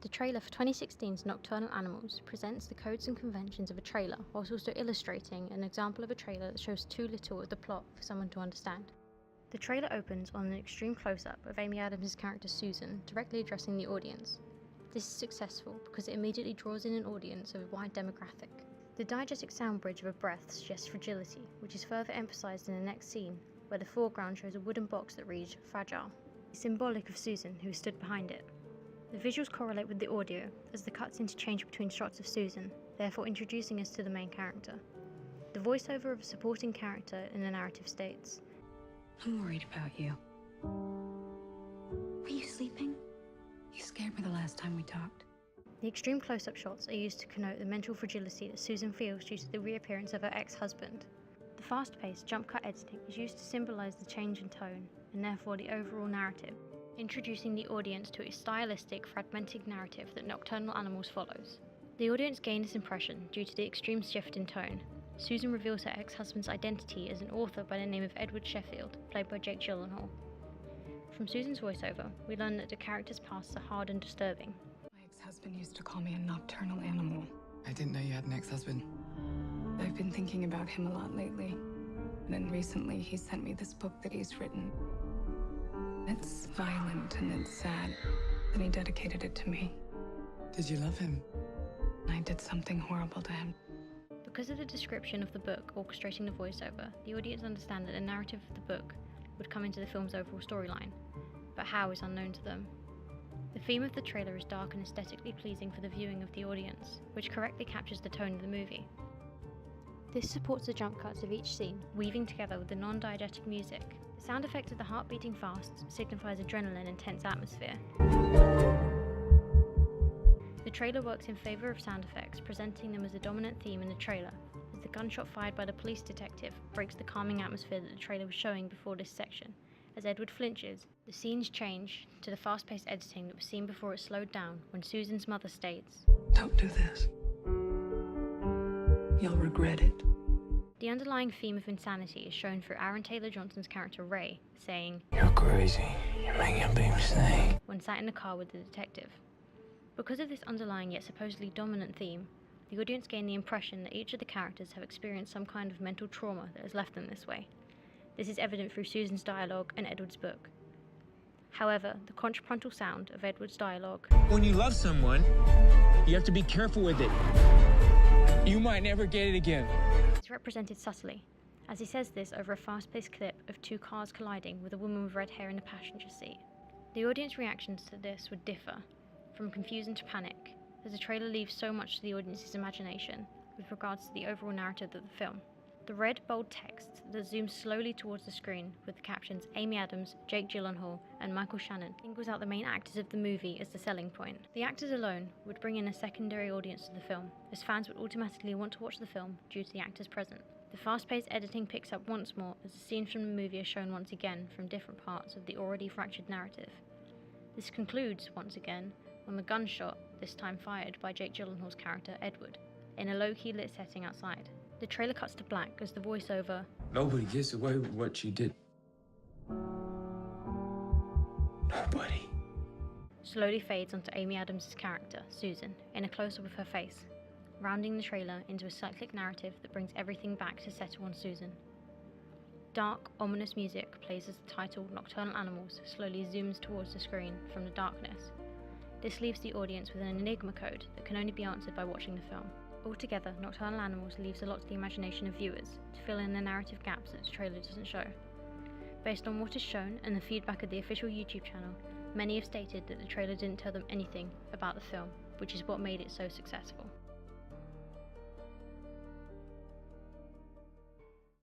The trailer for 2016's Nocturnal Animals presents the codes and conventions of a trailer, whilst also illustrating an example of a trailer that shows too little of the plot for someone to understand. The trailer opens on an extreme close-up of Amy Adams' character Susan, directly addressing the audience. This is successful because it immediately draws in an audience of a wide demographic. The diegetic sound bridge of a breath suggests fragility, which is further emphasised in the next scene, where the foreground shows a wooden box that reads "fragile." It's symbolic of Susan, who stood behind it. The visuals correlate with the audio, as the cuts interchange between shots of Susan, therefore introducing us to the main character. The voiceover of a supporting character in the narrative states, "I'm worried about you. Were you sleeping? You scared me the last time we talked." The extreme close-up shots are used to connote the mental fragility that Susan feels due to the reappearance of her ex-husband. The fast-paced jump-cut editing is used to symbolise the change in tone, and therefore the overall narrative, introducing the audience to a stylistic, fragmented narrative that Nocturnal Animals follows. The audience gain this impression due to the extreme shift in tone. Susan reveals her ex-husband's identity as an author by the name of Edward Sheffield, played by Jake Gyllenhaal. From Susan's voiceover, we learn that the character's pasts are hard and disturbing. My ex-husband used to call me a nocturnal animal. I didn't know you had an ex-husband. I've been thinking about him a lot lately. And then recently he sent me this book that he's written. It's violent and it's sad. And he dedicated it to me. Did you love him? And I did something horrible to him. Because of the description of the book orchestrating the voiceover, the audience understand that the narrative of the book would come into the film's overall storyline, but how is unknown to them. The theme of the trailer is dark and aesthetically pleasing for the viewing of the audience, which correctly captures the tone of the movie. This supports the jump cuts of each scene, weaving together with the non-diegetic music. The sound effect of the heart beating fast signifies adrenaline and tense atmosphere. The trailer works in favour of sound effects, presenting them as the dominant theme in the trailer, as the gunshot fired by the police detective breaks the calming atmosphere that the trailer was showing before this section. As Edward flinches, the scenes change to the fast-paced editing that was seen before it slowed down when Susan's mother states, "Don't do this. You'll regret it." The underlying theme of insanity is shown through Aaron Taylor Johnson's character Ray, saying, "You're crazy. You're making a big mistake," when sat in the car with the detective. Because of this underlying yet supposedly dominant theme, the audience gain the impression that each of the characters have experienced some kind of mental trauma that has left them this way. This is evident through Susan's dialogue and Edward's book. However, the contrapuntal sound of Edward's dialogue, "When you love someone, you have to be careful with it. You might never get it again," is represented subtly, as he says this over a fast-paced clip of two cars colliding with a woman with red hair in the passenger seat. The audience reactions to this would differ, from confusion to panic, as the trailer leaves so much to the audience's imagination with regards to the overall narrative of the film. The red, bold text that zooms slowly towards the screen with the captions Amy Adams, Jake Gyllenhaal, and Michael Shannon singles out the main actors of the movie as the selling point. The actors alone would bring in a secondary audience to the film, as fans would automatically want to watch the film due to the actors present. The fast-paced editing picks up once more as the scenes from the movie are shown once again from different parts of the already fractured narrative. This concludes, once again, on the gunshot, this time fired by Jake Gyllenhaal's character Edward, in a low-key lit setting outside. The trailer cuts to black as the voiceover, "Nobody gets away with what you did. Nobody." slowly fades onto Amy Adams' character, Susan, in a close-up of her face, rounding the trailer into a cyclic narrative that brings everything back to settle on Susan. Dark, ominous music plays as the title Nocturnal Animals slowly zooms towards the screen from the darkness. This leaves the audience with an enigma code that can only be answered by watching the film. Altogether, Nocturnal Animals leaves a lot to the imagination of viewers to fill in the narrative gaps that the trailer doesn't show. Based on what is shown and the feedback of the official YouTube channel, many have stated that the trailer didn't tell them anything about the film, which is what made it so successful.